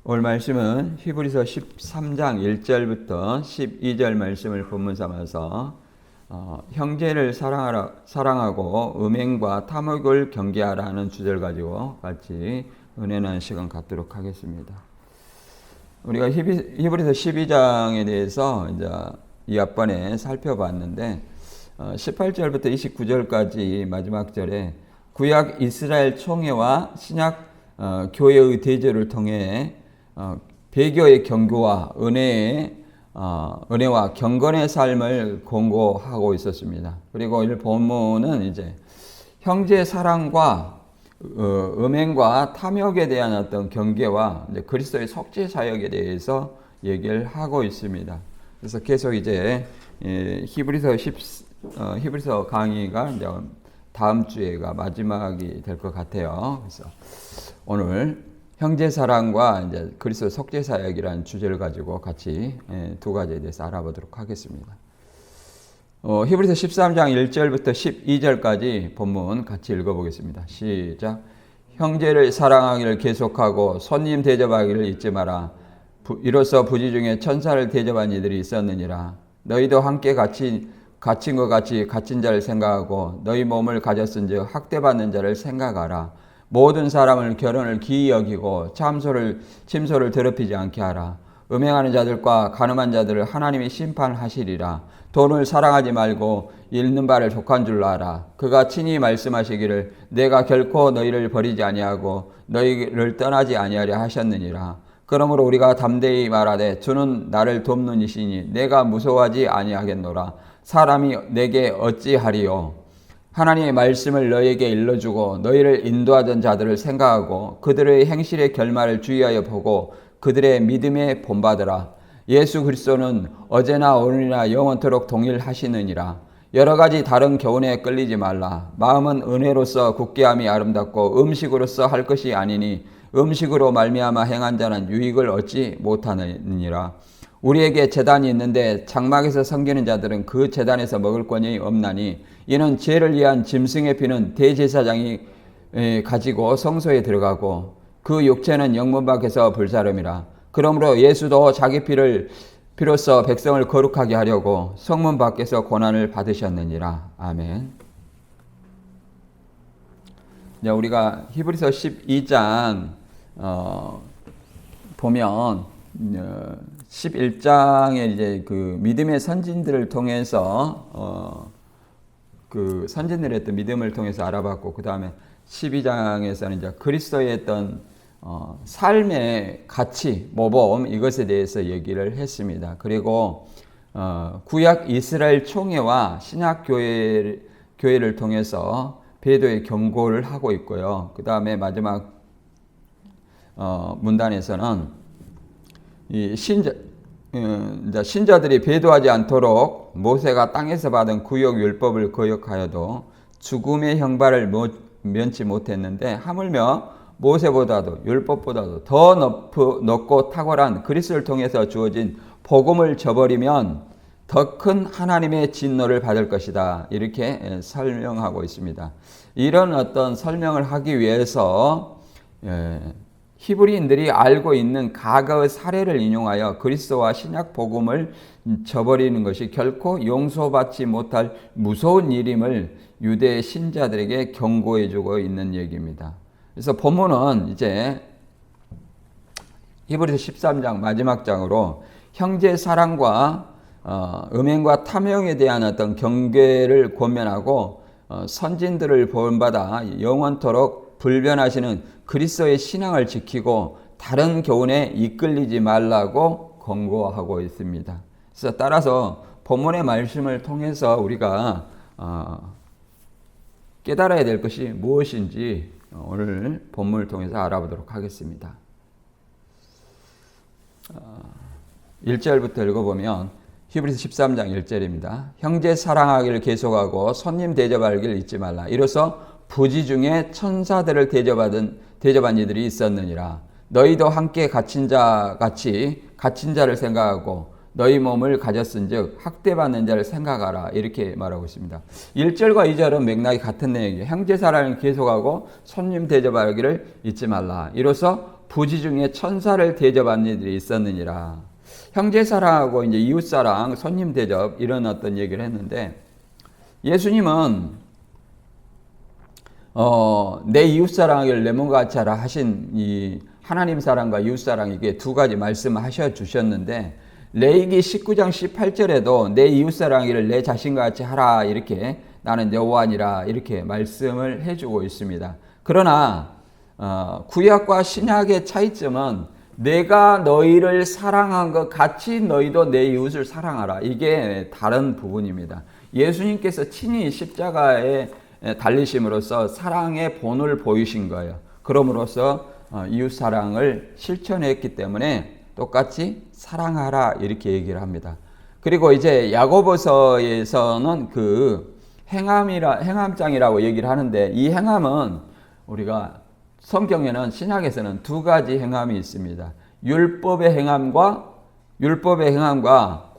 오늘 말씀은 히브리서 13장 1절부터 12절 말씀을 본문 삼아서 형제를 사랑하고 음행과 탐욕을 경계하라 하는 주제를 가지고 같이 은혜 나누는 시간 갖도록 하겠습니다. 우리가 히브리서 12장에 대해서 이제 이 앞번에 살펴봤는데 18절부터 29절까지 마지막 절에 구약 이스라엘 총회와 신약 교회의 대조를 통해 배교의 경고와 은혜와 경건의 삶을 공고하고 있었습니다. 그리고 이 본문은 이제 형제 사랑과 음행과 탐욕에 대한 어떤 경계와 이제 그리스도의 속죄 사역에 대해서 얘기를 하고 있습니다. 그래서 계속 이제 히브리서 강의가 이제 다음 주에가 마지막이 될 것 같아요. 그래서 오늘 형제 사랑과 이제 그리스도 속죄 사역이라는 주제를 가지고 같이 두 가지에 대해서 알아보도록 하겠습니다. 히브리서 13장 1절부터 12절까지 본문 같이 읽어보겠습니다. 시작. 형제를 사랑하기를 계속하고 손님 대접하기를 잊지 마라. 이로써 부지 중에 천사를 대접한 이들이 있었느니라. 너희도 함께 갇힌 것 같이 갇힌 자를 생각하고 너희 몸을 가졌은즉 학대받는 자를 생각하라. 모든 사람을 결혼을 기이 여기고 침소를 더럽히지 않게 하라. 음행하는 자들과 간음한 자들을 하나님이 심판하시리라. 돈을 사랑하지 말고 잃는 바를 족한 줄로 알아. 그가 친히 말씀하시기를 내가 결코 너희를 버리지 아니하고 너희를 떠나지 아니하려 하셨느니라. 그러므로 우리가 담대히 말하되 주는 나를 돕는 이시니 내가 무서워하지 아니하겠노라. 사람이 내게 어찌하리요. 하나님의 말씀을 너희에게 일러주고 너희를 인도하던 자들을 생각하고 그들의 행실의 결말을 주의하여 보고 그들의 믿음에 본받으라. 예수 그리스도는 어제나 오늘이나 영원토록 동일하시느니라. 여러 가지 다른 교훈에 끌리지 말라. 마음은 은혜로서 굳게함이 아름답고 음식으로서 할 것이 아니니 음식으로 말미암아 행한 자는 유익을 얻지 못하느니라. 우리에게 제단이 있는데 장막에서 섬기는 자들은 그 제단에서 먹을 권이 없나니 이는 죄를 위한 짐승의 피는 대제사장이 가지고 성소에 들어가고 그 육체는 영문 밖에서 불사름이라. 그러므로 예수도 자기 피로써 백성을 거룩하게 하려고 성문 밖에서 고난을 받으셨느니라. 아멘. 우리가 히브리서 12장 보면 11장에 이제 그 믿음의 선진들을 통해서 그 선진들의 어떤 믿음을 통해서 알아봤고, 그 다음에 12장에서는 이제 그리스도의 어떤 삶의 가치, 모범 이것에 대해서 얘기를 했습니다. 그리고 구약 이스라엘 총회와 신약 교회를 통해서 배도의 경고를 하고 있고요. 그 다음에 마지막 문단에서는 이 신자들이 배도하지 않도록 모세가 땅에서 받은 구역 율법을 거역하여도 죽음의 형벌을 면치 못했는데 하물며 모세보다도 율법보다도 더 높고 탁월한 그리스도를 통해서 주어진 복음을 저버리면 더 큰 하나님의 진노를 받을 것이다. 이렇게 설명하고 있습니다. 이런 어떤 설명을 하기 위해서 히브리인들이 알고 있는 과거의 사례를 인용하여 그리스도와 신약 복음을 저버리는 것이 결코 용서받지 못할 무서운 일임을 유대 신자들에게 경고해 주고 있는 얘기입니다. 그래서 본문은 이제 히브리서 13장 마지막 장으로 형제 사랑과 음행과 탐욕에 대한 어떤 경계를 권면하고 선진들을 본받아 영원토록 불변하시는 그리스도의 신앙을 지키고 다른 교훈에 이끌리지 말라고 권고하고 있습니다. 그래서 따라서 본문의 말씀을 통해서 우리가 깨달아야 될 것이 무엇인지 오늘 본문을 통해서 알아보도록 하겠습니다. 1절부터 읽어보면 히브리서 13장 1절입니다. 형제 사랑하기를 계속하고 손님 대접하기를 잊지 말라. 이로써 부지 중에 천사들을 대접한 이들이 있었느니라. 너희도 함께 갇힌 자를 생각하고 너희 몸을 가졌은즉 학대받는 자를 생각하라. 이렇게 말하고 있습니다. 1절과 2절은 맥락이 같은 내용이에요. 형제 사랑을 계속하고 손님 대접하기를 잊지 말라. 이로써 부지 중에 천사를 대접한 이들이 있었느니라. 형제 사랑하고 이제 이웃 사랑, 손님 대접 이런 어떤 얘기를 했는데 예수님은 내 이웃 사랑을 내 몸과 같이 하라 하신 이 하나님 사랑과 이웃 사랑 이게 두 가지 말씀하셔 주셨는데 레위기 19장 18절에도 내 이웃 사랑을 내 자신과 같이 하라 이렇게 나는 여호와니라 이렇게 말씀을 해주고 있습니다. 그러나 구약과 신약의 차이점은 내가 너희를 사랑한 것 같이 너희도 내 이웃을 사랑하라. 이게 다른 부분입니다. 예수님께서 친히 십자가에 달리심으로써 사랑의 본을 보이신 거예요. 그럼으로써 이웃 사랑을 실천했기 때문에 똑같이 사랑하라 이렇게 얘기를 합니다. 그리고 이제 야고보서에서는 그 행함장이라고 얘기를 하는데 이 행함은 우리가 성경에는 신약에서는 두 가지 행함이 있습니다. 율법의 행함과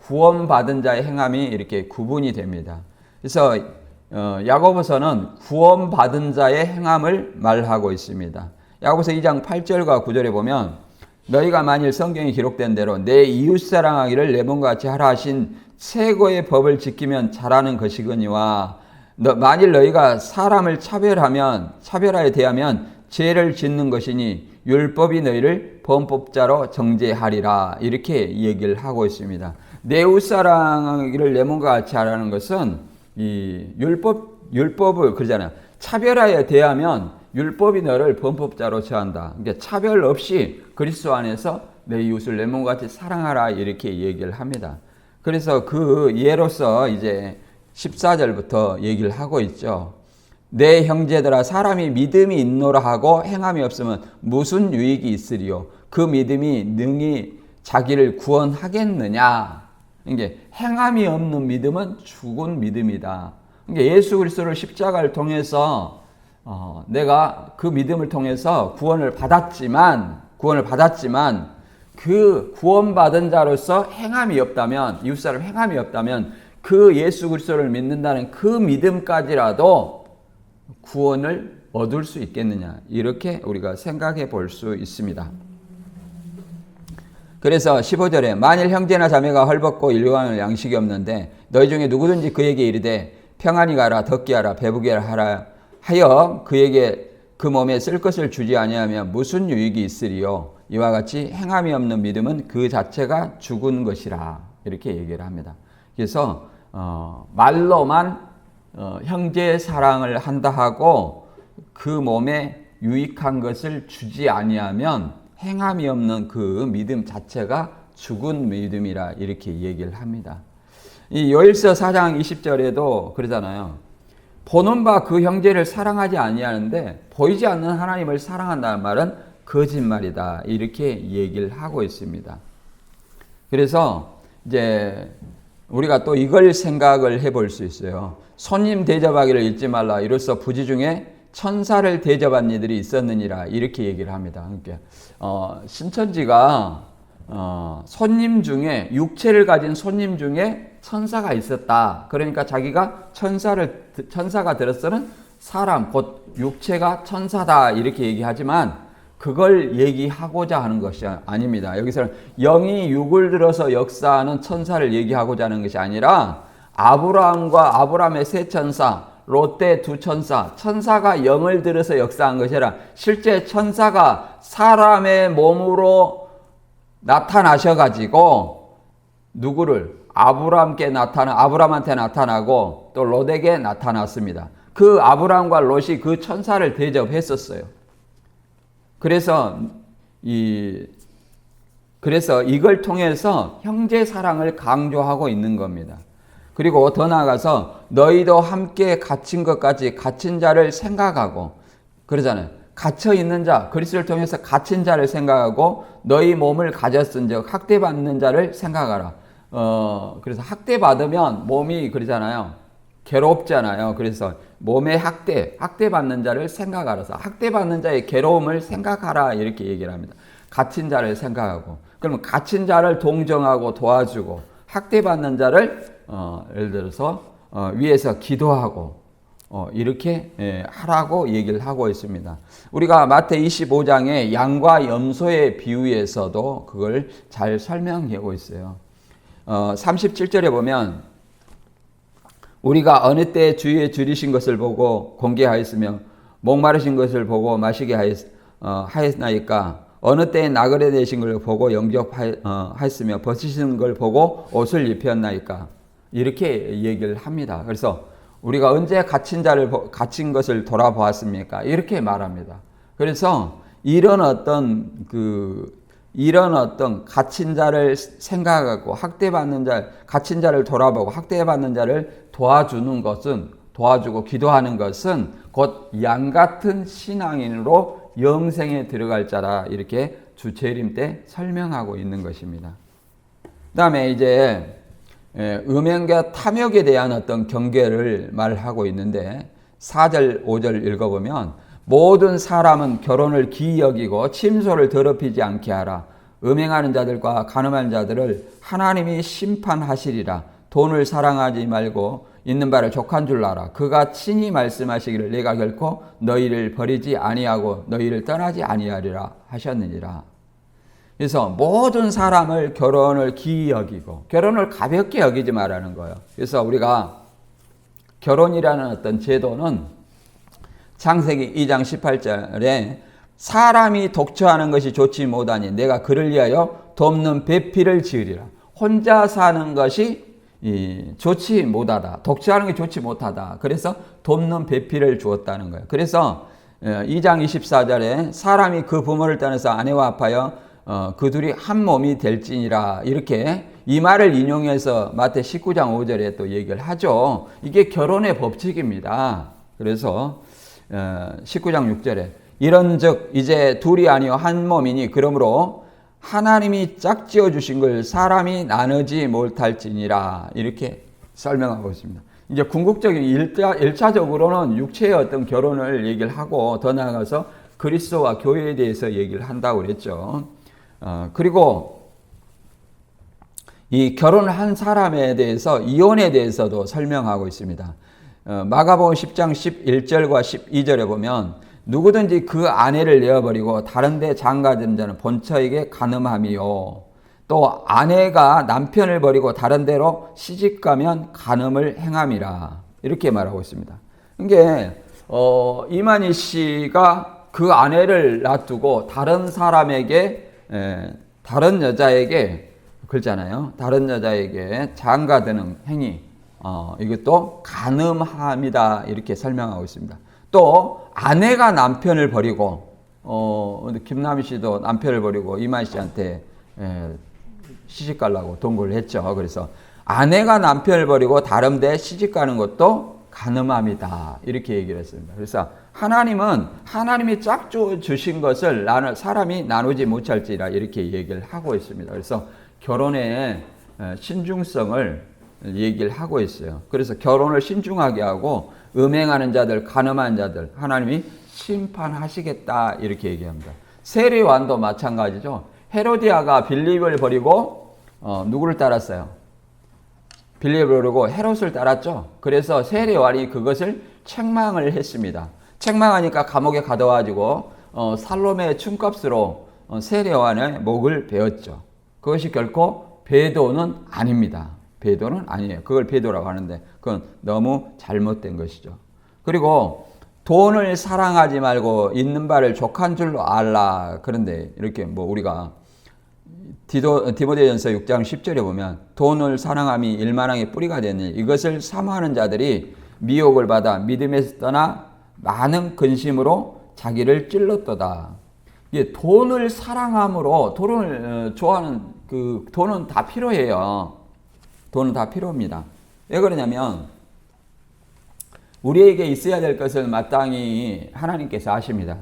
구원받은 자의 행함이 이렇게 구분이 됩니다. 그래서 야고보서는 구원받은 자의 행함을 말하고 있습니다. 야고보서 2장 8절과 9절에 보면 너희가 만일 성경에 기록된 대로 내 이웃 사랑하기를 내 몸과 같이 하라 하신 최고의 법을 지키면 잘하는 것이거니와 만일 너희가 사람을 차별하여 대하면 죄를 짓는 것이니 율법이 너희를 범법자로 정죄하리라 이렇게 얘기를 하고 있습니다. 내 이웃 사랑하기를 내 몸과 같이 하라는 것은 이 율법을 그러잖아요. 차별하여 대하면 율법이 너를 범법자로 처한다. 그러니까 차별 없이 그리스도 안에서 내 이웃을 내 몸과 같이 사랑하라 이렇게 얘기를 합니다. 그래서 그 예로서 이제 14절부터 얘기를 하고 있죠. 내 형제들아 사람이 믿음이 있노라 하고 행함이 없으면 무슨 유익이 있으리요? 그 믿음이 능히 자기를 구원하겠느냐? 이게 행함이 없는 믿음은 죽은 믿음이다. 그러니까 예수 그리스도를 십자가를 통해서 내가 그 믿음을 통해서 구원을 받았지만 그 구원받은 자로서 행함이 없다면 이웃사람 행함이 없다면 그 예수 그리스도를 믿는다는 그 믿음까지라도 구원을 얻을 수 있겠느냐 이렇게 우리가 생각해 볼 수 있습니다. 그래서 15절에 만일 형제나 자매가 헐벗고 일용할 양식이 없는데 너희 중에 누구든지 그에게 이르되 평안히 가라 덥게 하라 배부게 하라 하여 그에게 그 몸에 쓸 것을 주지 아니하면 무슨 유익이 있으리요? 이와 같이 행함이 없는 믿음은 그 자체가 죽은 것이라 이렇게 얘기를 합니다. 그래서 말로만 형제 사랑을 한다 하고 그 몸에 유익한 것을 주지 아니하면 행함이 없는 그 믿음 자체가 죽은 믿음이라 이렇게 얘기를 합니다. 이 요일서 4장 20절에도 그러잖아요. 보는 바 그 형제를 사랑하지 아니하는데 보이지 않는 하나님을 사랑한다는 말은 거짓말이다. 이렇게 얘기를 하고 있습니다. 그래서 이제 우리가 또 이걸 생각을 해볼 수 있어요. 손님 대접하기를 잊지 말라. 이로써 부지 중에 천사를 대접한 이들이 있었느니라. 이렇게 얘기를 합니다. 그러니까 신천지가 손님 중에 육체를 가진 손님 중에 천사가 있었다. 그러니까 자기가 천사가 들었서는 사람 곧 육체가 천사다 이렇게 얘기하지만 그걸 얘기하고자 하는 것이 아닙니다. 여기서는 영이 육을 들어서 역사하는 천사를 얘기하고자 하는 것이 아니라 아브라함과 아브라함의 세 천사, 롯데 두 천사가 영을 들어서 역사한 것이 아니라 실제 천사가 사람의 몸으로 나타나셔가지고 누구를 아브라함한테 나타나고 또 롯에게 나타났습니다. 그 아브라함과 롯이 그 천사를 대접했었어요. 그래서 이걸 통해서 형제 사랑을 강조하고 있는 겁니다. 그리고 더 나아가서 너희도 함께 갇힌 것 같이 갇힌 자를 생각하고 그러잖아요. 갇혀 있는 자, 그리스도를 통해서 갇힌 자를 생각하고 너희 몸을 가졌은즉 학대받는 자를 생각하라. 그래서 학대받으면 몸이 그러잖아요. 괴롭잖아요. 그래서 몸의 학대받는 자를 생각하라. 학대받는 자의 괴로움을 생각하라. 이렇게 얘기를 합니다. 갇힌 자를 생각하고. 그러면 갇힌 자를 동정하고 도와주고 학대받는 자를 예를 들어서 위에서 기도하고 이렇게 하라고 얘기를 하고 있습니다. 우리가 마태 25장의 양과 염소의 비유에서도 그걸 잘 설명하고 있어요. 37절에 보면 우리가 어느 때 주위에 줄이신 것을 보고 공개하였으며 목마르신 것을 보고 마시게 하였나이까 어느 때에 나그네 되신 걸 보고 영접하였으며 벗으신 걸 보고 옷을 입혔나이까 이렇게 얘기를 합니다. 그래서 우리가 언제 갇힌 것을 돌아보았습니까? 이렇게 말합니다. 그래서 이런 어떤 갇힌 자를 생각하고 갇힌 자를 돌아보고 학대받는 자를 도와주고 기도하는 것은 곧 양 같은 신앙인으로 영생에 들어갈 자라 이렇게 주 재림 때 설명하고 있는 것입니다. 그다음에 이제 음행과 탐욕에 대한 어떤 경계를 말하고 있는데 4절 5절 읽어보면 모든 사람은 결혼을 기이 여기고 침소를 더럽히지 않게 하라. 음행하는 자들과 간음하는 자들을 하나님이 심판하시리라. 돈을 사랑하지 말고 있는 바를 족한 줄 알아. 그가 친히 말씀하시기를 내가 결코 너희를 버리지 아니하고 너희를 떠나지 아니하리라 하셨느니라. 그래서 모든 사람을 결혼을 기이 여기고 결혼을 가볍게 여기지 말라는 거예요. 그래서 우리가 결혼이라는 어떤 제도는 창세기 2장 18절에 사람이 독처하는 것이 좋지 못하니 내가 그를 위하여 돕는 배필을 지으리라. 혼자 사는 것이 좋지 못하다. 독처하는 게 좋지 못하다. 그래서 돕는 배필을 주었다는 거예요. 그래서 2장 24절에 사람이 그 부모를 떠나서 아내와 합하여 그 둘이 한 몸이 될지니라 이렇게 이 말을 인용해서 마태 19장 5절에 또 얘기를 하죠. 이게 결혼의 법칙입니다. 그래서 19장 6절에 이런즉 이제 둘이 아니요 한 몸이니 그러므로 하나님이 짝지어 주신 걸 사람이 나누지 못할지니라 이렇게 설명하고 있습니다. 이제 궁극적인 1차적으로는 육체의 어떤 결혼을 얘기를 하고 더 나아가서 그리스도와 교회에 대해서 얘기를 한다고 그랬죠. 그리고 이 결혼을 한 사람에 대해서 이혼에 대해서도 설명하고 있습니다. 마가복음 10장 11절과 12절에 보면 누구든지 그 아내를 내어버리고 다른 데 장가든 자는 본처에게 간음함이요. 또 아내가 남편을 버리고 다른 데로 시집가면 간음을 행함이라. 이렇게 말하고 있습니다. 이게 이만희 씨가 그 아내를 놔두고 다른 사람에게 다른 여자에게 그렇잖아요. 다른 여자에게 장가드는 행위 이것도 간음함이다 이렇게 설명하고 있습니다. 또 아내가 남편을 버리고 김남희 씨도 남편을 버리고 이만희 씨한테 시집 가려고 동거를 했죠. 그래서 아내가 남편을 버리고 다른 데 시집 가는 것도 간음함이다 이렇게 얘기를 했습니다. 그래서 하나님은 하나님이 짝져 주신 것을 사람이 나누지 못할지라 이렇게 얘기를 하고 있습니다. 그래서 결혼의 신중성을 얘기를 하고 있어요. 그래서 결혼을 신중하게 하고 음행하는 자들, 간음하는 자들 하나님이 심판하시겠다 이렇게 얘기합니다. 세례요한도 마찬가지죠. 헤로디아가 빌립을 버리고 누구를 따랐어요? 빌립을 버리고 헤롯을 따랐죠. 그래서 세례요한이 그것을 책망을 했습니다. 책망하니까 감옥에 가둬가지고 살로메의 춤값으로 세례요한의 목을 베었죠. 그것이 결코 배도는 아닙니다. 배도는 아니에요. 그걸 배도라고 하는데 그건 너무 잘못된 것이죠. 그리고 돈을 사랑하지 말고 있는 바를 족한 줄로 알라. 그런데 이렇게 우리가 디모데전서 6장 10절에 보면 돈을 사랑함이 일만왕의 뿌리가 되니 이것을 사모하는 자들이 미혹을 받아 믿음에서 떠나 많은 근심으로 자기를 찔렀도다. 이게 돈을 사랑함으로 돈을 좋아하는 돈은 다 필요해요. 돈은 다 필요합니다. 왜 그러냐면 우리에게 있어야 될 것을 마땅히 하나님께서 아십니다.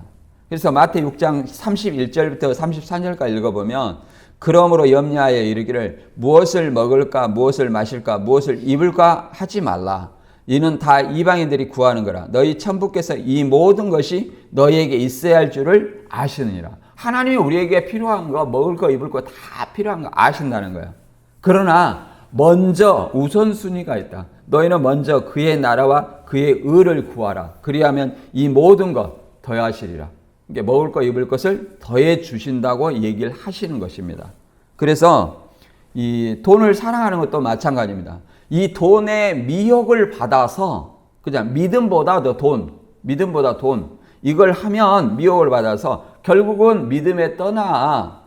그래서 마태 6장 31절부터 33절까지 읽어보면 그러므로 염려하여 이르기를 무엇을 먹을까 무엇을 마실까 무엇을 입을까 하지 말라. 이는 다 이방인들이 구하는 거라. 너희 천부께서 이 모든 것이 너희에게 있어야 할 줄을 아시느니라. 하나님이 우리에게 필요한 거 먹을 거 입을 거 다 필요한 거 아신다는 거예요. 그러나 먼저 우선순위가 있다. 너희는 먼저 그의 나라와 그의 의를 구하라. 그리하면 이 모든 것 더하시리라. 이게 먹을 것 입을 것을 더해 주신다고 얘기를 하시는 것입니다. 그래서 이 돈을 사랑하는 것도 마찬가지입니다. 이 돈의 미혹을 받아서 그냥 믿음보다 돈 이걸 하면 미혹을 받아서 결국은 믿음에 떠나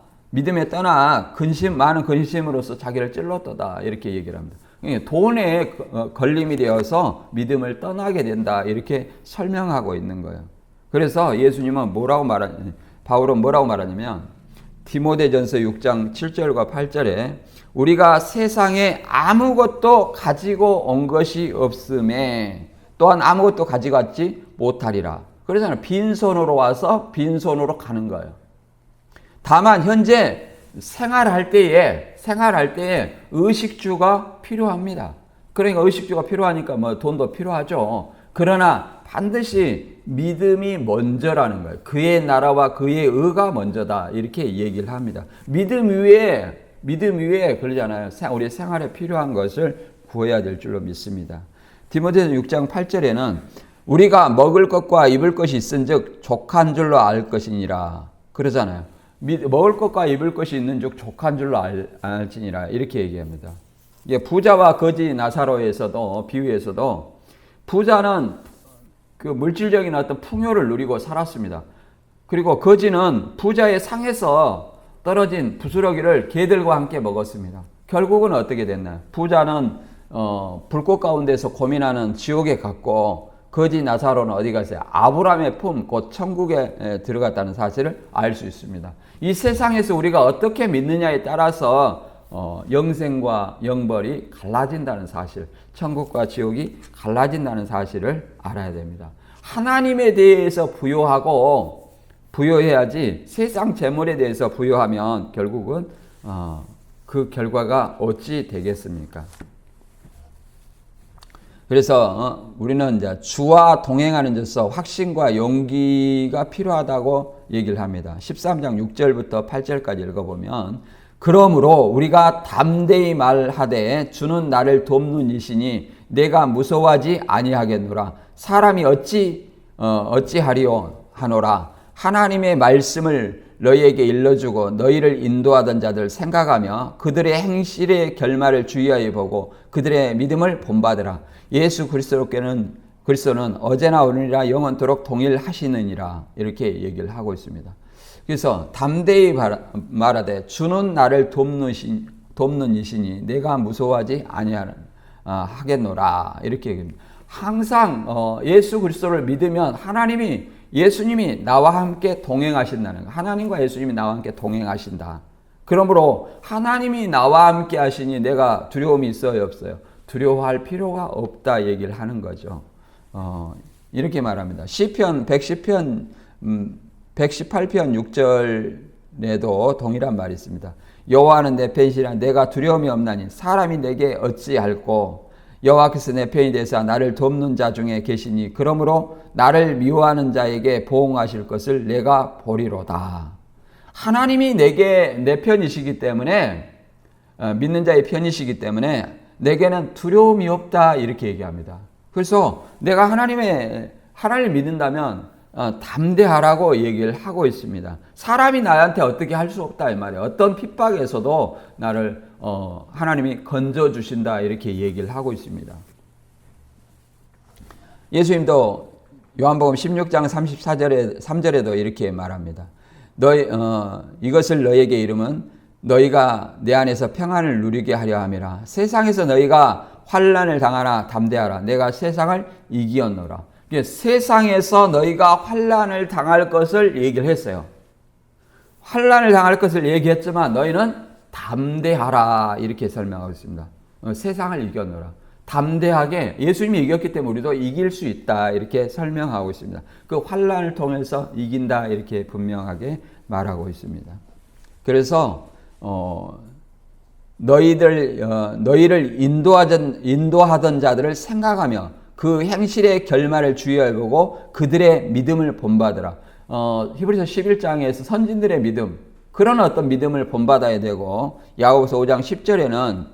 많은 근심으로써 자기를 찔렀다 이렇게 얘기를 합니다. 돈에 걸림이 되어서 믿음을 떠나게 된다 이렇게 설명하고 있는 거예요. 그래서 예수님은 바울은 뭐라고 말하냐면 디모데전서 6장 7절과 8절에 우리가 세상에 아무것도 가지고 온 것이 없음에 또한 아무것도 가져갔지 못하리라. 그러잖아요. 빈손으로 와서 빈손으로 가는 거예요. 다만 현재 생활할 때에 의식주가 필요합니다. 그러니까 의식주가 필요하니까 뭐 돈도 필요하죠. 그러나 반드시 믿음이 먼저라는 거예요. 그의 나라와 그의 의가 먼저다 이렇게 얘기를 합니다. 믿음 위에 그러잖아요. 우리 생활에 필요한 것을 구해야 될 줄로 믿습니다. 디모데전서 6장 8절에는 우리가 먹을 것과 입을 것이 있은즉 족한 줄로 알 것이니라 그러잖아요. 먹을 것과 입을 것이 있는즉 족한 줄로 알지니라 이렇게 얘기합니다. 부자와 거지 나사로에서도 비유에서도 부자는 그 물질적인 어떤 풍요를 누리고 살았습니다. 그리고 거지는 부자의 상에서 떨어진 부스러기를 개들과 함께 먹었습니다. 결국은 어떻게 됐나요? 부자는 불꽃 가운데서 고민하는 지옥에 갔고 거지 나사로는 어디 갔어요? 아브라함의 품, 곧 천국에 들어갔다는 사실을 알 수 있습니다. 이 세상에서 우리가 어떻게 믿느냐에 따라서 영생과 영벌이 갈라진다는 사실, 천국과 지옥이 갈라진다는 사실을 알아야 됩니다. 하나님에 대해서 부여해야지 세상 재물에 대해서 부여하면 결국은 그 결과가 어찌 되겠습니까? 그래서 우리는 이제 주와 동행하는 데서 확신과 용기가 필요하다고 얘기를 합니다. 13장 6절부터 8절까지 읽어보면 그러므로 우리가 담대히 말하되 주는 나를 돕는 이시니 내가 무서워하지 아니하겠노라. 사람이 어찌하리요 하노라. 하나님의 말씀을 너희에게 일러주고 너희를 인도하던 자들 생각하며 그들의 행실의 결말을 주의하여 보고 그들의 믿음을 본받으라. 예수 그리스도는 어제나 오늘이라 영원토록 동일하시느니라 이렇게 얘기를 하고 있습니다. 그래서 담대히 말하되 주는 나를 돕는 이시니 내가 무서워하지 아니하겠노라 이렇게 얘기합니다. 항상 예수 그리스도를 믿으면 예수님이 나와 함께 동행하신다는 거예요. 하나님과 예수님이 나와 함께 동행하신다. 그러므로 하나님이 나와 함께 하시니 내가 두려움이 있어요 없어요? 두려워할 필요가 없다 얘기를 하는 거죠. 이렇게 말합니다. 시편 118편 6절에도 동일한 말이 있습니다. 여호와는 내 편이시라 내가 두려움이 없나니 사람이 내게 어찌할꼬 여호와께서 내 편이 되사 나를 돕는 자 중에 계시니 그러므로 나를 미워하는 자에게 보응하실 것을 내가 보리로다. 하나님이 내 편이시기 때문에 믿는 자의 편이시기 때문에 내게는 두려움이 없다 이렇게 얘기합니다. 그래서 내가 하나님을 믿는다면 담대하라고 얘기를 하고 있습니다. 사람이 나한테 어떻게 할 수 없다 이 말이에요. 어떤 핍박에서도 나를 하나님이 건져주신다 이렇게 얘기를 하고 있습니다. 예수님도 요한복음 16장 3절에도 이렇게 말합니다. 이것을 너희에게 이름은 너희가 내 안에서 평안을 누리게 하려 함이라. 세상에서 너희가 환난을 당하나 담대하라. 내가 세상을 이기었노라. 세상에서 너희가 환난을 당할 것을 얘기를 했어요. 환난을 당할 것을 얘기했지만 너희는 담대하라 이렇게 설명하고 있습니다. 세상을 이겼노라. 담대하게 예수님이 이겼기 때문에 우리도 이길 수 있다 이렇게 설명하고 있습니다. 그 환난을 통해서 이긴다 이렇게 분명하게 말하고 있습니다. 그래서 너희를 인도하던 자들을 생각하며 그 행실의 결말을 주의해보고 그들의 믿음을 본받으라. 히브리서 11장에서 선진들의 믿음, 그런 어떤 믿음을 본받아야 되고 야고보서 5장 10절에는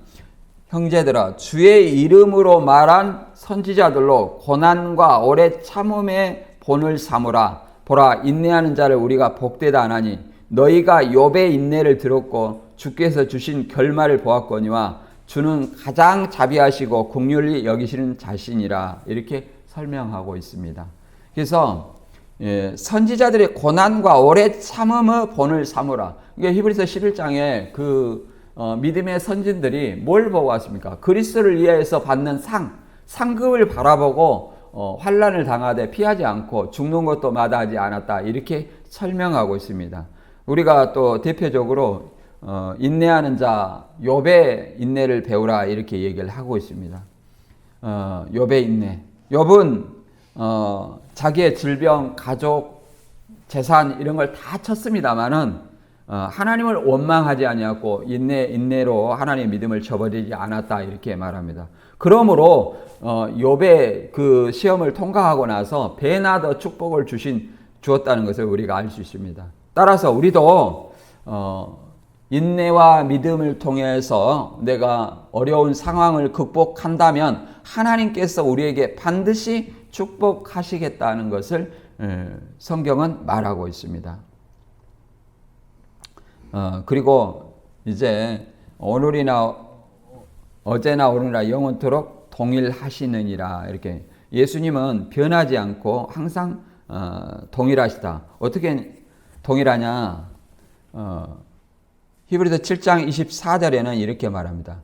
형제들아 주의 이름으로 말한 선지자들로 고난과 오래 참음의 본을 삼으라. 보라 인내하는 자를 우리가 복되다 하나니 너희가 욥의 인내를 들었고 주께서 주신 결말을 보았거니와 주는 가장 자비하시고 긍휼히 여기시는 자신이라. 이렇게 설명하고 있습니다. 그래서 선지자들의 고난과 오래 참음의 본을 삼으라. 이게 히브리서 11장에 믿음의 선진들이 뭘 보고 왔습니까? 그리스도를 위해서 받는 상급을 바라보고 환난을 당하되 피하지 않고 죽는 것도 마다하지 않았다. 이렇게 설명하고 있습니다. 우리가 또 대표적으로 인내하는 자 욥의 인내를 배우라 이렇게 얘기를 하고 있습니다. 욥의 인내. 욥은 자기의 질병, 가족, 재산 이런 걸 다 쳤습니다만은 하나님을 원망하지 아니하고 인내로 하나님의 믿음을 저버리지 않았다 이렇게 말합니다. 그러므로 욥의 그 시험을 통과하고 나서 배나 더 축복을 주었다는 것을 우리가 알 수 있습니다. 따라서 우리도 인내와 믿음을 통해서 내가 어려운 상황을 극복한다면 하나님께서 우리에게 반드시 축복하시겠다는 것을 성경은 말하고 있습니다. 그리고 이제 오늘이나 어제나 오늘이나 영원토록 동일하시느니라. 이렇게 예수님은 변하지 않고 항상 동일하시다. 어떻게 동일하냐? 히브리서 7장 24절에는 이렇게 말합니다.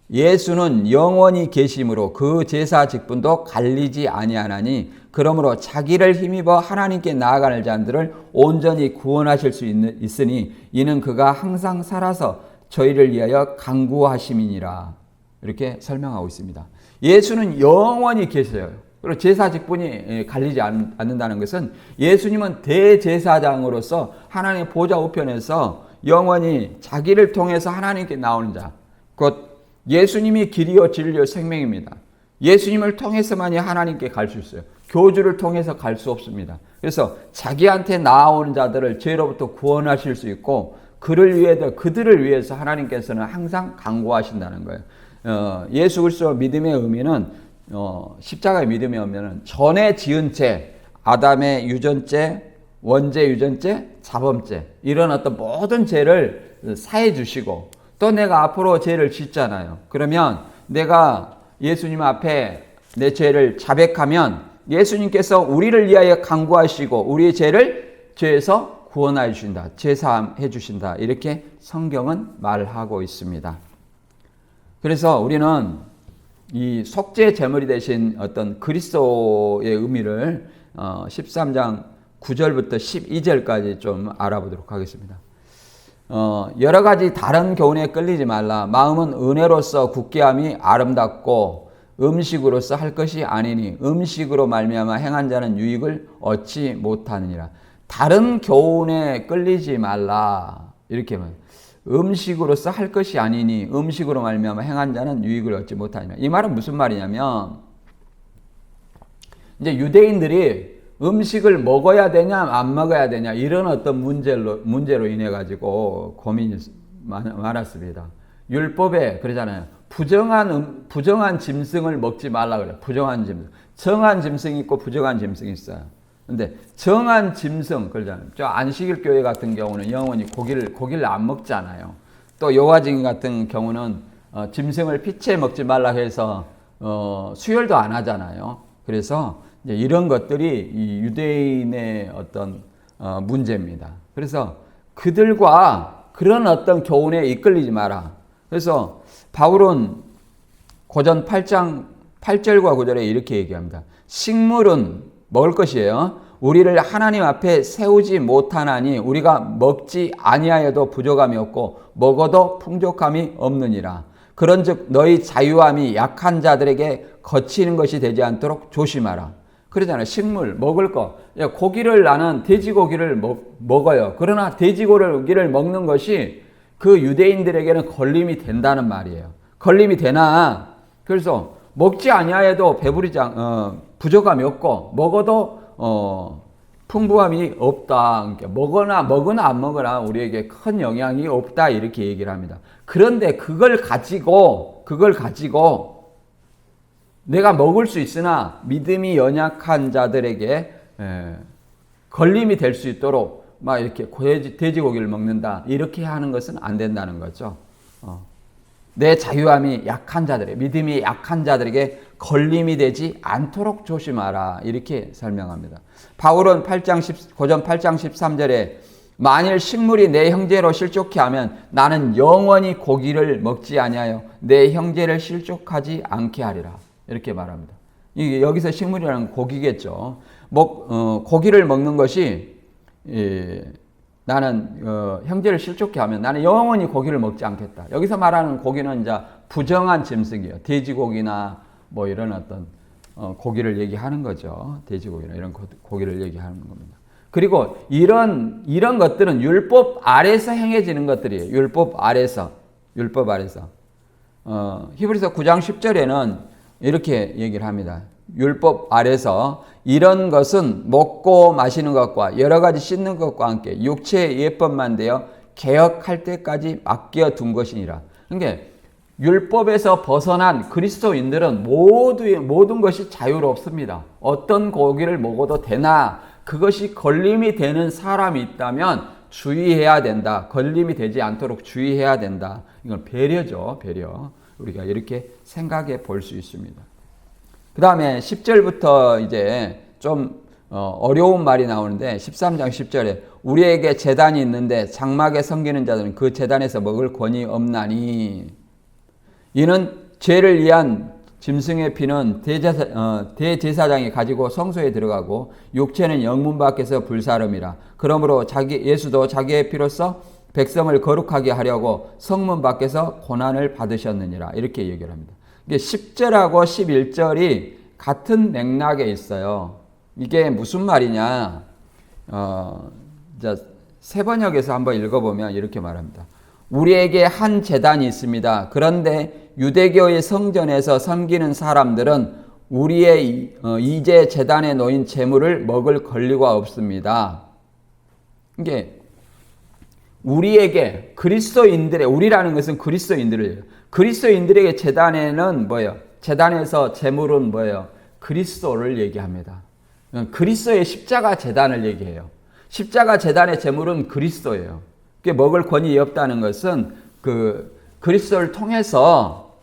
예수는 영원히 계심으로 그 제사 직분도 갈리지 아니하나니 그러므로 자기를 힘입어 하나님께 나아가는 자들을 온전히 구원하실 수 있으니 이는 그가 항상 살아서 저희를 위하여 간구하심이니라. 이렇게 설명하고 있습니다. 예수는 영원히 계셔요. 그리고 제사 직분이 갈리지 않는다는 것은 예수님은 대제사장으로서 하나님의 보좌 우편에서 영원히 자기를 통해서 하나님께 나오는 자, 곧 예수님이 길이요 진리요 생명입니다. 예수님을 통해서만이 하나님께 갈 수 있어요. 교주를 통해서 갈 수 없습니다. 그래서 자기한테 나아오는 자들을 죄로부터 구원하실 수 있고 그들을 위해서 하나님께서는 항상 간구하신다는 거예요. 예수 그리스도 믿음의 의미는 십자가의 믿음의 의미는 전에 지은 죄, 아담의 유전죄, 원죄, 유전죄, 자범죄 이런 어떤 모든 죄를 사해 주시고 또 내가 앞으로 죄를 짓잖아요. 그러면 내가 예수님 앞에 내 죄를 자백하면 예수님께서 우리를 위하여 간구하시고 우리의 죄에서 구원해 주신다. 죄사함해 주신다. 이렇게 성경은 말하고 있습니다. 그래서 우리는 이 속죄 제물이 되신 어떤 그리스도의 의미를 13장 9절부터 12절까지 좀 알아보도록 하겠습니다. 여러 가지 다른 교훈에 끌리지 말라. 마음은 은혜로서 굳게함이 아름답고 음식으로서 할 것이 아니니 음식으로 말미암아 행한 자는 유익을 얻지 못하느니라. 다른 교훈에 끌리지 말라. 이렇게 말. 음식으로서 할 것이 아니니 음식으로 말미암아 행한 자는 유익을 얻지 못하느니라. 이 말은 무슨 말이냐면 이제 유대인들이 음식을 먹어야 되냐 안 먹어야 되냐 이런 어떤 문제로 인해 가지고 고민이 많았습니다. 율법에 그러잖아요. 부정한 짐승을 먹지 말라 그래요. 부정한 짐승. 정한 짐승이 있고 부정한 짐승이 있어요. 근데 정한 짐승 그러잖아요. 저 안식일 교회 같은 경우는 영원히 고기를 안 먹잖아요. 또 여호와증인 같은 경우는 짐승을 피채 먹지 말라 해서 수혈도 안 하잖아요. 그래서 이런 것들이 이 유대인의 어떤 문제입니다. 그래서 그들과 그런 어떤 교훈에 이끌리지 마라. 그래서 바울은 고전 8장 8절과 9절에 이렇게 얘기합니다. 식물은 먹을 것이에요. 우리를 하나님 앞에 세우지 못하나니 우리가 먹지 아니하여도 부족함이 없고 먹어도 풍족함이 없느니라. 그런즉 너희 자유함이 약한 자들에게 거치는 것이 되지 않도록 조심하라. 그러잖아요. 식물, 먹을 거. 고기를 나는 돼지고기를 먹어요. 그러나 돼지고기를 먹는 것이 그 유대인들에게는 걸림이 된다는 말이에요. 걸림이 되나? 그래서 먹지 아니하여도 부족함이 없고 먹어도 풍부함이 없다. 그러니까 먹거나 안 먹거나 우리에게 큰 영향이 없다. 이렇게 얘기를 합니다. 그런데 그걸 가지고 내가 먹을 수 있으나 믿음이 연약한 자들에게 걸림이 될 수 있도록 막 이렇게 돼지고기를 먹는다. 이렇게 하는 것은 안 된다는 거죠. 내 자유함이 약한 자들의 믿음이 약한 자들에게 걸림이 되지 않도록 조심하라. 이렇게 설명합니다. 바울은 고전 8장 13절에 만일 식물이 내 형제로 실족케 하면 나는 영원히 고기를 먹지 아니하여 내 형제를 실족하지 않게 하리라. 이렇게 말합니다. 여기서 식물이라는 고기겠죠. 고기를 먹는 것이 나는 형제를 실족케 하면 나는 영원히 고기를 먹지 않겠다. 여기서 말하는 고기는 이제 부정한 짐승이에요. 돼지고기나 뭐 이런 어떤 고기를 얘기하는 거죠. 돼지고기나 이런 고기를 얘기하는 겁니다. 그리고 이런 것들은 율법 아래서 행해지는 것들이에요. 율법 아래서. 히브리서 9장 10절에는 이렇게 얘기를 합니다. 율법 아래서 이런 것은 먹고 마시는 것과 여러 가지 씻는 것과 함께 육체의 예법만 되어 개혁할 때까지 맡겨둔 것이니라. 그러니까 율법에서 벗어난 그리스도인들은 모든 것이 자유롭습니다. 어떤 고기를 먹어도 되나 그것이 걸림이 되는 사람이 있다면 주의해야 된다. 걸림이 되지 않도록 주의해야 된다. 이건 배려죠. 배려. 우리가 이렇게 생각해 볼 수 있습니다. 그 다음에 10절부터 이제 좀 어려운 말이 나오는데 13장 10절에 우리에게 제단이 있는데 장막에 섬기는 자들은 그 제단에서 먹을 권위 없나니 이는 죄를 위한 짐승의 피는 대제사장이 가지고 성소에 들어가고 육체는 영문 밖에서 불사름이라. 그러므로 예수도 자기의 피로써 백성을 거룩하게 하려고 성문 밖에서 고난을 받으셨느니라. 이렇게 얘기를 합니다. 10절하고 11절이 같은 맥락에 있어요. 이게 무슨 말이냐? 세번역에서 한번 읽어보면 이렇게 말합니다. 우리에게 한 제단이 있습니다. 그런데 유대교의 성전에서 섬기는 사람들은 우리의 이제 제단에 놓인 제물을 먹을 권리가 없습니다. 이게 우리에게 우리라는 것은 그리스도인들이에요. 그리스도인들에게 제단에는 뭐예요? 제단에서 제물은 뭐예요? 그리스도를 얘기합니다. 그리스도의 십자가 제단을 얘기해요. 십자가 제단의 제물은 그리스도예요. 먹을 권위 없다는 것은 그리스도를 통해서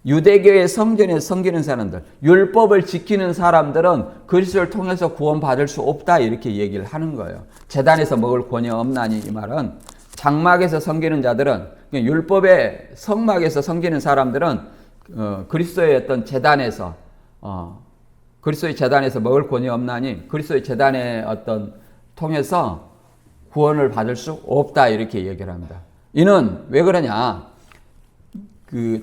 유대교의 성전에 섬기는 사람들, 율법을 지키는 사람들은 그리스도를 통해서 구원받을 수 없다 이렇게 얘기를 하는 거예요. 제단에서 먹을 권위 없나니 이 말은 장막에서 섬기는 자들은 율법의 성막에서 섬기는 사람들은 그리스도의 어떤 제단에서 그리스도의 제단에서 먹을 권위 없나니 그리스도의 제단의 어떤 통해서 구원을 받을 수 없다 이렇게 얘기를 합니다. 이는 왜 그러냐?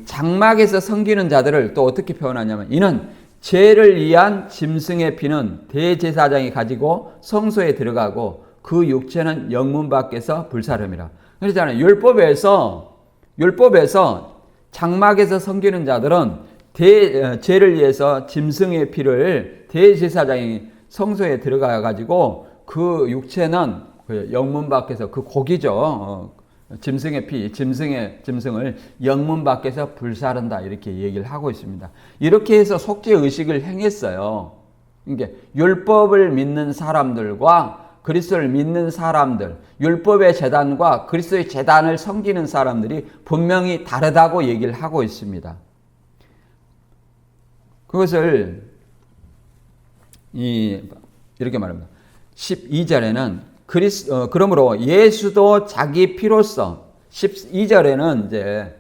장막에서 섬기는 자들을 또 어떻게 표현하냐면 이는 죄를 위한 짐승의 피는 대제사장이 가지고 성소에 들어가고 그 육체는 영문 밖에서 불사름이라. 그렇잖아요. 율법에서 장막에서 섬기는 자들은 죄를 위해서 짐승의 피를 대제사장이 성소에 들어가 가지고 그 육체는 영문 밖에서 그 고기죠. 짐승의 피, 짐승을 영문 밖에서 불사른다 이렇게 얘기를 하고 있습니다. 이렇게 해서 속죄 의식을 행했어요. 그러니까 율법을 믿는 사람들과 그리스도를 믿는 사람들, 율법의 제단과 그리스도의 제단을 섬기는 사람들이 분명히 다르다고 얘기를 하고 있습니다. 그것을 이렇게 말합니다. 12절에는 그러므로 예수도 자기 피로써 12절에는 이제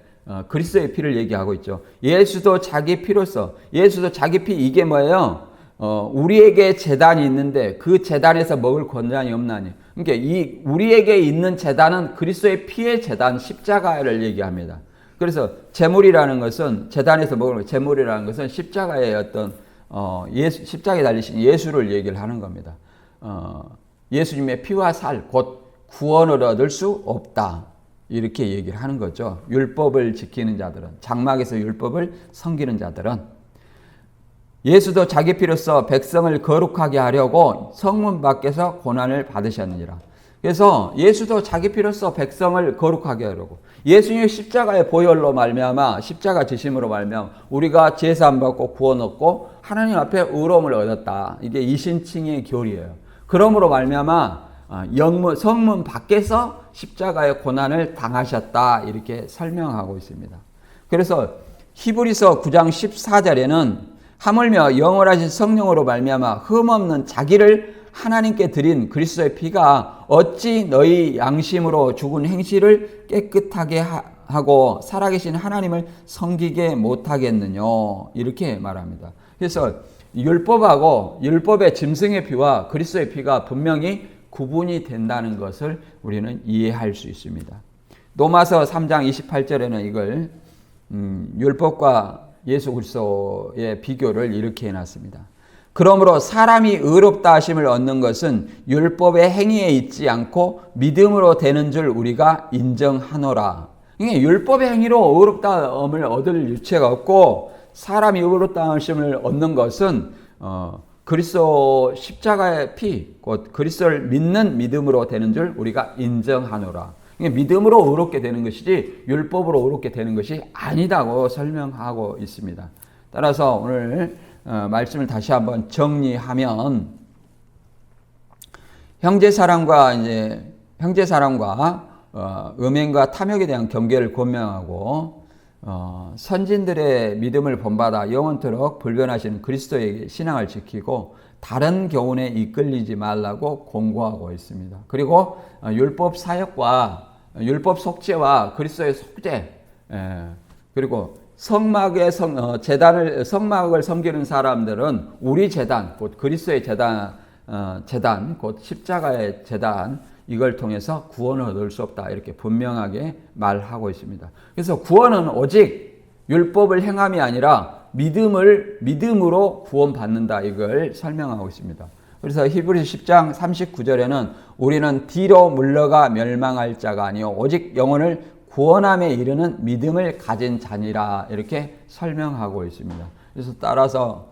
그리스도의 피를 얘기하고 있죠. 예수도 자기 피로써 자기 피 이게 뭐예요? 우리에게 제단이 있는데 그 제단에서 먹을 권한이 없나니. 그러니까 우리에게 있는 제단은 그리스도의 피의 제단 십자가를 얘기합니다. 그래서 제물이라는 것은 제단에서 먹을 제물이라는 것은 십자가의 어떤 십자가에 달리신 예수를 얘기를 하는 겁니다. 예수님의 피와 살, 곧 구원을 얻을 수 없다. 이렇게 얘기를 하는 거죠. 율법을 지키는 자들은, 장막에서 율법을 섬기는 자들은. 예수도 자기 피로써 백성을 거룩하게 하려고 성문 밖에서 고난을 받으셨느니라. 그래서 예수도 자기 피로써 백성을 거룩하게 하려고, 예수님의 십자가의 보혈로 말미암아, 십자가 지심으로 말미암아 우리가 제사 안 받고 구원 얻고 하나님 앞에 의로움을 얻었다. 이게 이신칭의 교리예요. 그러므로 말미암아 성문 밖에서 십자가의 고난을 당하셨다, 이렇게 설명하고 있습니다. 그래서 히브리서 9장 14절에는 하물며 영원하신 성령으로 말미암아 흠없는 자기를 하나님께 드린 그리스도의 피가 어찌 너희 양심으로 죽은 행실을 깨끗하게 하고 살아계신 하나님을 섬기게 못하겠느냐, 이렇게 말합니다. 그래서 율법하고 율법의 짐승의 피와 그리스도의 피가 분명히 구분이 된다는 것을 우리는 이해할 수 있습니다. 로마서 3장 28절에는 이걸 율법과 예수 그리스도의 비교를 이렇게 해놨습니다. 그러므로 사람이 의롭다 하심을 얻는 것은 율법의 행위에 있지 않고 믿음으로 되는 줄 우리가 인정하노라. 이게 율법의 행위로 의롭다함을 얻을 유체가 없고, 사람이 의롭다 하심을 얻는 것은 그리스도 십자가의 피, 곧 그리스도를 믿는 믿음으로 되는 줄 우리가 인정하노라. 믿음으로 의롭게 되는 것이지 율법으로 의롭게 되는 것이 아니다고 설명하고 있습니다. 따라서 오늘 말씀을 다시 한번 정리하면, 형제사랑과 음행과 탐욕에 대한 경계를 권면하고, 선진들의 믿음을 본받아 영원토록 불변하시는 그리스도의 신앙을 지키고 다른 교훈에 이끌리지 말라고 공고하고 있습니다. 그리고 율법 사역과 율법 속죄와 그리스도의 속죄, 그리고 성막을 섬기는 사람들은 우리 제단, 곧 그리스도의 제단, 곧 십자가의 제단, 이걸 통해서 구원을 얻을 수 없다, 이렇게 분명하게 말하고 있습니다. 그래서 구원은 오직 율법을 행함이 아니라 믿음으로 구원받는다, 이걸 설명하고 있습니다. 그래서 히브리서 10장 39절에는 우리는 뒤로 물러가 멸망할 자가 아니요 오직 영혼을 구원함에 이르는 믿음을 가진 자니라, 이렇게 설명하고 있습니다. 그래서 따라서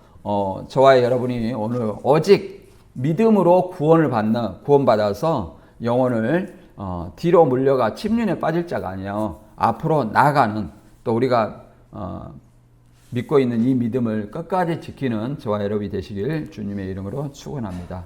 저와 여러분이 오늘 오직 믿음으로 구원받아서 영혼을 뒤로 물려가 침륜에 빠질 자가 아니요 앞으로 나아가는, 또 우리가 믿고 있는 이 믿음을 끝까지 지키는 저와 여러분이 되시길 주님의 이름으로 축원합니다.